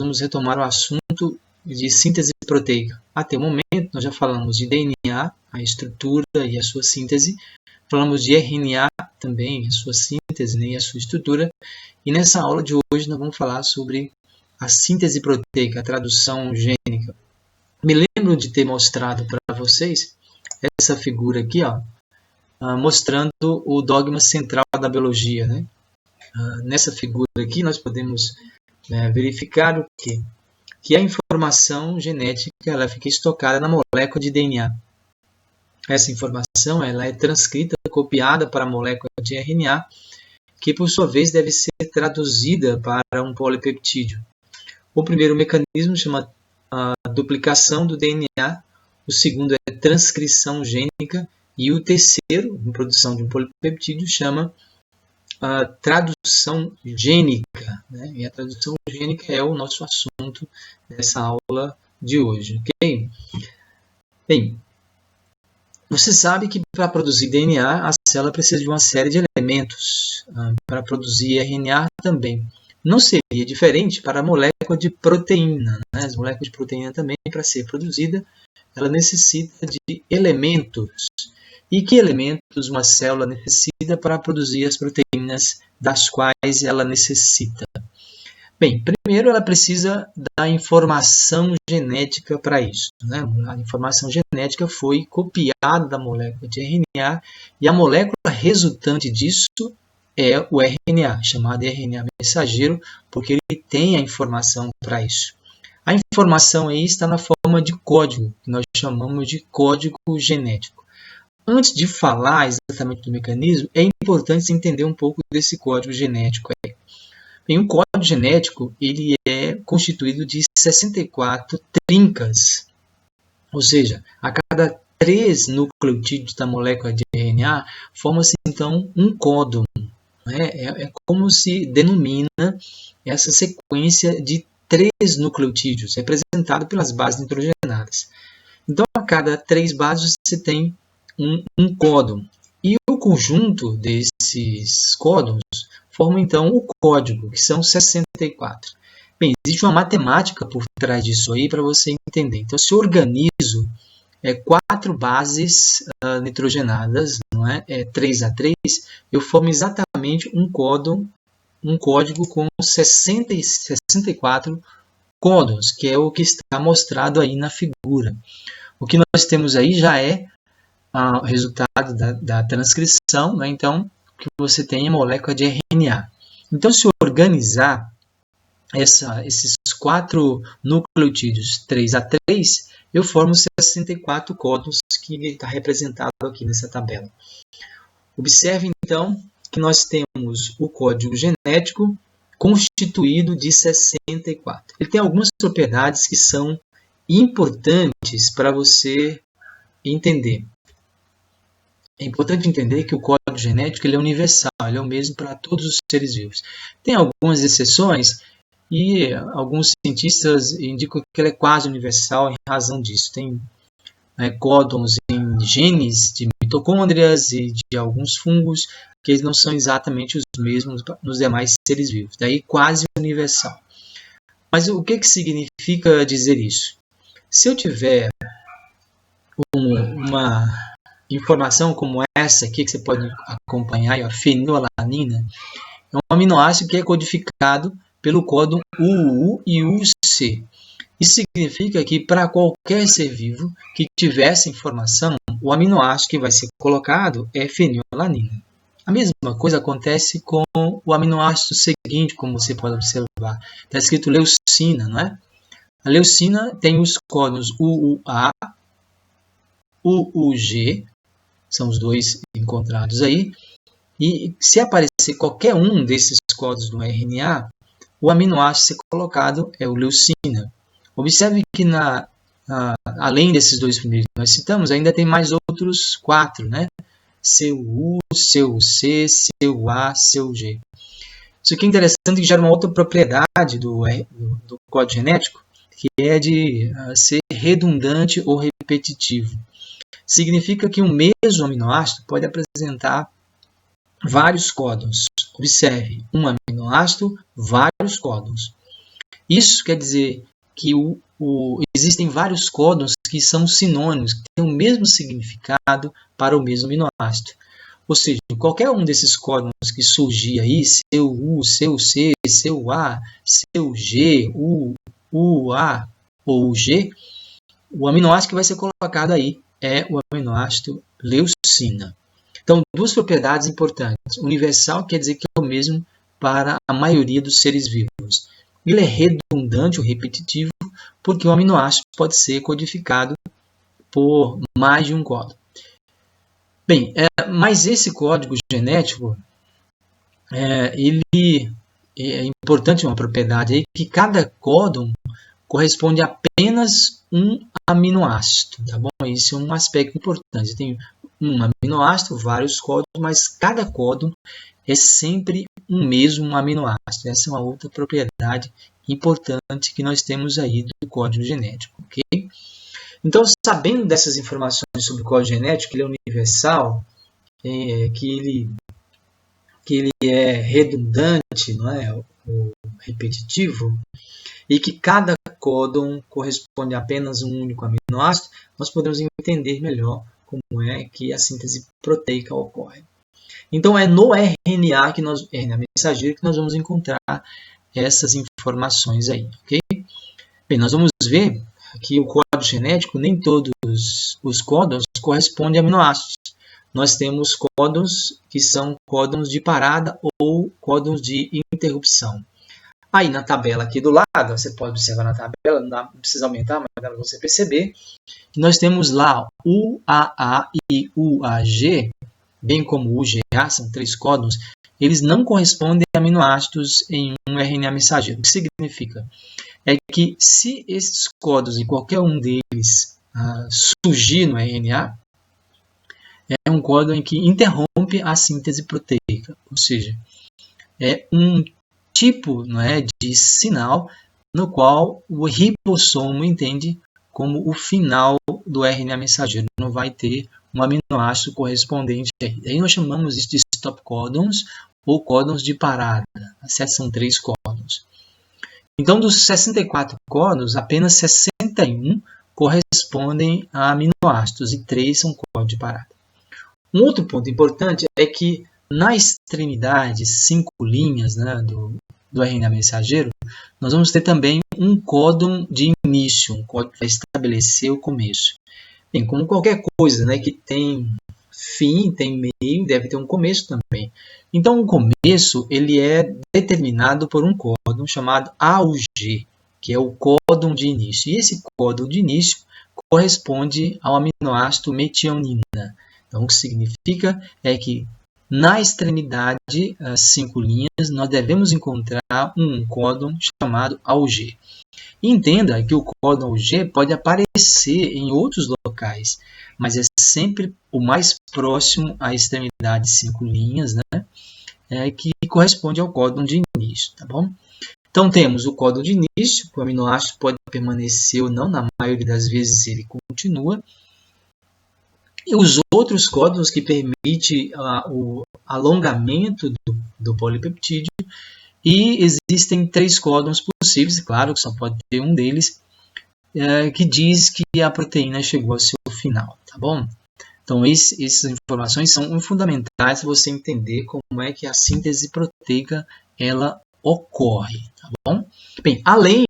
vamos retomar o assunto de síntese proteica. Até o momento, nós já falamos de DNA, a estrutura e a sua síntese. Falamos de RNA também, a sua síntese, né, e a sua estrutura. E nessa aula de hoje, nós vamos falar sobre a síntese proteica, a tradução gênica. Me lembro de ter mostrado para vocês essa figura aqui, ó, mostrando o dogma central da biologia, né? Nessa figura aqui, nós podemos verificar o quê? Que a informação genética ela fica estocada na molécula de DNA. Essa informação ela é transcrita, copiada para a molécula de RNA, que por sua vez deve ser traduzida para um polipeptídeo. O primeiro mecanismo chama a duplicação do DNA, o segundo é transcrição gênica e o terceiro, em produção de um polipeptídeo, chama a tradução gênica, né? E a tradução gênica é o nosso assunto dessa aula de hoje, ok? Bem, você sabe que para produzir DNA, a célula precisa de uma série de elementos. Para produzir RNA também. Não seria diferente para a molécula de proteína, né? As moléculas de proteína também, para ser produzida, ela necessita de elementos. E que elementos uma célula necessita para produzir as proteínas das quais ela necessita? Bem, primeiro ela precisa da informação genética para isso, né? A informação genética foi copiada da molécula de RNA e a molécula resultante disso é o RNA, chamado RNA mensageiro, porque ele tem a informação para isso. A informação aí está na forma de código, que nós chamamos de código genético. Antes de falar exatamente do mecanismo, é importante entender um pouco desse código genético aí. Bem, o código genético ele é constituído de 64 trincas, ou seja, a cada 3 nucleotídeos da molécula de RNA forma-se então um códon. É como se denomina essa sequência de 3 nucleotídeos, representado pelas bases nitrogenadas. Então, a cada 3 bases você tem um códon. E o conjunto desses códons forma então o código, que são 64. Bem, existe uma matemática por trás disso aí para você entender. Então, se eu organizo 4 bases nitrogenadas, não é? 3 a 3, eu formo exatamente um código com 64 códons, que é o que está mostrado aí na figura. O que nós temos aí já é o resultado da transcrição, né? Então, que você tem a molécula de RNA. Então, se eu organizar esses 4 nucleotídeos 3 a 3, eu formo 64 códons que está representado aqui nessa tabela. Observe, então, que nós temos o código genético constituído de 64. Ele tem algumas propriedades que são importantes para você entender. É importante entender que o código genético ele é universal, ele é o mesmo para todos os seres vivos. Tem algumas exceções e alguns cientistas indicam que ele é quase universal em razão disso. Tem códons em genes de mitocôndrias e de alguns fungos que eles não são exatamente os mesmos nos demais seres vivos. Daí quase universal. Mas o que significa dizer isso? Se eu tiver uma informação como essa aqui, que você pode acompanhar, a fenilalanina, é um aminoácido que é codificado pelo códon UU e UC. Isso significa que para qualquer ser vivo que tiver essa informação, o aminoácido que vai ser colocado é fenilalanina. A mesma coisa acontece com o aminoácido seguinte, como você pode observar. Está escrito leucina, não é? A leucina tem os códons UUA, UUG, são os dois encontrados aí. E se aparecer qualquer um desses códons no RNA, o aminoácido a ser colocado é o leucina. Observe que além desses dois primeiros que nós citamos, ainda tem mais outros 4, né? CUU, CUC, CUA, CUG. Isso aqui é interessante que gera uma outra propriedade do código genético, que é de ser redundante ou repetitivo. Significa que um mesmo aminoácido pode apresentar vários códons. Observe, um aminoácido, vários códons. Isso quer dizer que existem vários códons que são sinônimos, que têm o mesmo significado para o mesmo aminoácido. Ou seja, qualquer um desses códons que surgir aí, seu U, seu C, seu A, seu G, U, A ou G, o aminoácido que vai ser colocado aí é o aminoácido leucina. Então, duas propriedades importantes. Universal quer dizer que é o mesmo para a maioria dos seres vivos. Ele é redundante ou repetitivo porque o aminoácido pode ser codificado por mais de um códon. Bem, mas esse código genético, ele é importante uma propriedade aí que cada códon corresponde a apenas um aminoácido, tá bom? Isso é um aspecto importante. Tem um aminoácido, vários códons, mas cada códon é sempre um mesmo aminoácido. Essa é uma outra propriedade importante que nós temos aí do código genético, ok? Então, sabendo dessas informações sobre o código genético, ele é universal, que ele é redundante, não é? O repetitivo, e que cada códon corresponde a apenas um único aminoácido, nós podemos entender melhor como é que a síntese proteica ocorre. Então, é no RNA mensageiro que nós vamos encontrar essas informações aí, ok? Bem, nós vamos ver que o código genético, nem todos os códons correspondem a aminoácidos. Nós temos códons que são códons de parada ou códons de interrupção. Aí na tabela aqui do lado, você pode observar na tabela, não precisa aumentar, mas dá para você perceber, que nós temos lá UAA e UAG, bem como UGA, são 3 códons, eles não correspondem a aminoácidos em um RNA mensageiro. O que significa? É que se esses códons e qualquer um deles surgir no RNA, é um códon em que interrompe a síntese proteica, ou seja, é um tipo, não é, de sinal no qual o ribossomo entende como o final do RNA mensageiro. Não vai ter um aminoácido correspondente aí. Aí nós chamamos isso de stop códons ou códons de parada. São 3 códons. Então, dos 64 códons, apenas 61 correspondem a aminoácidos e 3 são códons de parada. Um outro ponto importante é que na extremidade, 5 linhas, né, do RNA mensageiro, nós vamos ter também um códon de início, um códon que vai estabelecer o começo. Bem, como qualquer coisa, né, que tem fim, tem meio, deve ter um começo também. Então, o começo ele é determinado por um códon chamado AUG, que é o códon de início. E esse códon de início corresponde ao aminoácido metionina. Então, o que significa é que na extremidade, as 5 linhas, nós devemos encontrar um códon chamado AUG. Entenda que o códon AUG pode aparecer em outros locais, mas é sempre o mais próximo à extremidade 5 linhas, né, que corresponde ao códon de início, tá bom? Então temos o códon de início, o aminoácido pode permanecer ou não, na maioria das vezes ele continua. E os outros códons que permitem o alongamento do polipeptídeo. E existem 3 códons possíveis, claro que só pode ter um deles, que diz que a proteína chegou ao seu final, tá bom? Então essas informações são fundamentais para você entender como é que a síntese proteica ela ocorre, tá bom? Bem, além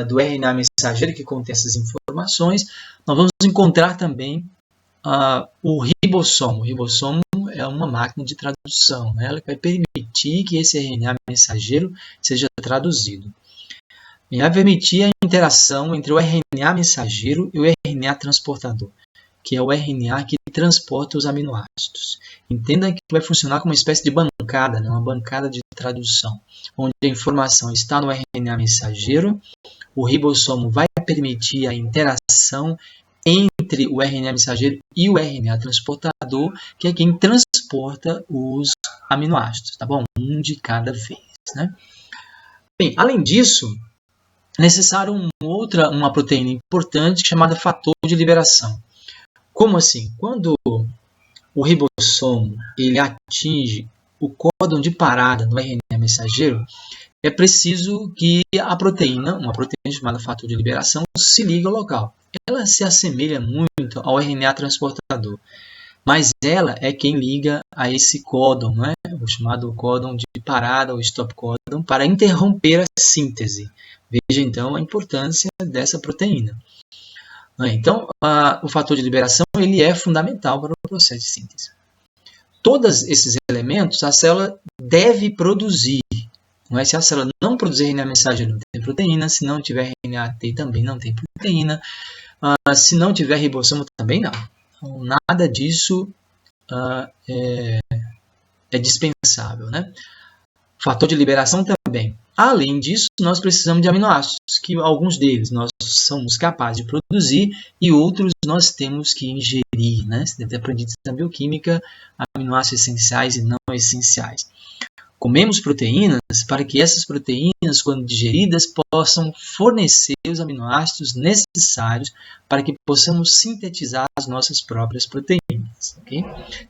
do RNA mensageiro que contém essas informações, nós vamos encontrar também o ribossomo. O ribossomo é uma máquina de tradução, né? Ela vai permitir que esse RNA mensageiro seja traduzido. E vai permitir a interação entre o RNA mensageiro e o RNA transportador, que é o RNA que transporta os aminoácidos. Entenda que vai funcionar como uma espécie de bancada, né? Uma bancada de tradução, onde a informação está no RNA mensageiro, o ribossomo vai permitir a interação entre o RNA mensageiro e o RNA transportador, que é quem transporta os aminoácidos, tá bom? Um de cada vez, né? Bem, além disso, é necessário uma proteína importante chamada fator de liberação. Como assim? Quando o ribossomo ele atinge o códon de parada no RNA mensageiro, é preciso que a proteína, uma proteína chamada fator de liberação, se ligue ao local. Ela se assemelha muito ao RNA transportador, mas ela é quem liga a esse códon, não é? O chamado códon de parada, ou stop códon, para interromper a síntese. Veja então a importância dessa proteína. Então, o fator de liberação ele é fundamental para o processo de síntese. Todos esses elementos a célula deve produzir. Não é? Se a célula não produzir RNA mensageiro, não tem proteína. Se não tiver RNA T, também não tem proteína. Se não tiver ribossomo, também não. Então, nada disso é dispensável, né? Fator de liberação também. Além disso, nós precisamos de aminoácidos, que alguns deles nós somos capazes de produzir e outros nós temos que ingerir, né? Você deve ter aprendido na bioquímica, aminoácidos essenciais e não essenciais. Comemos proteínas para que essas proteínas, quando digeridas, possam fornecer os aminoácidos necessários para que possamos sintetizar as nossas próprias proteínas. Okay?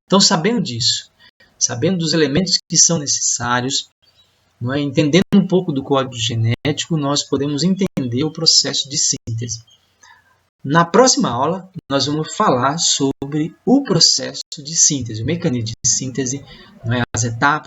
Então, sabendo disso, sabendo dos elementos que são necessários, não é? Entendendo um pouco do código genético, nós podemos entender o processo de síntese. Na próxima aula, nós vamos falar sobre o processo de síntese, o mecanismo de síntese, não é? As etapas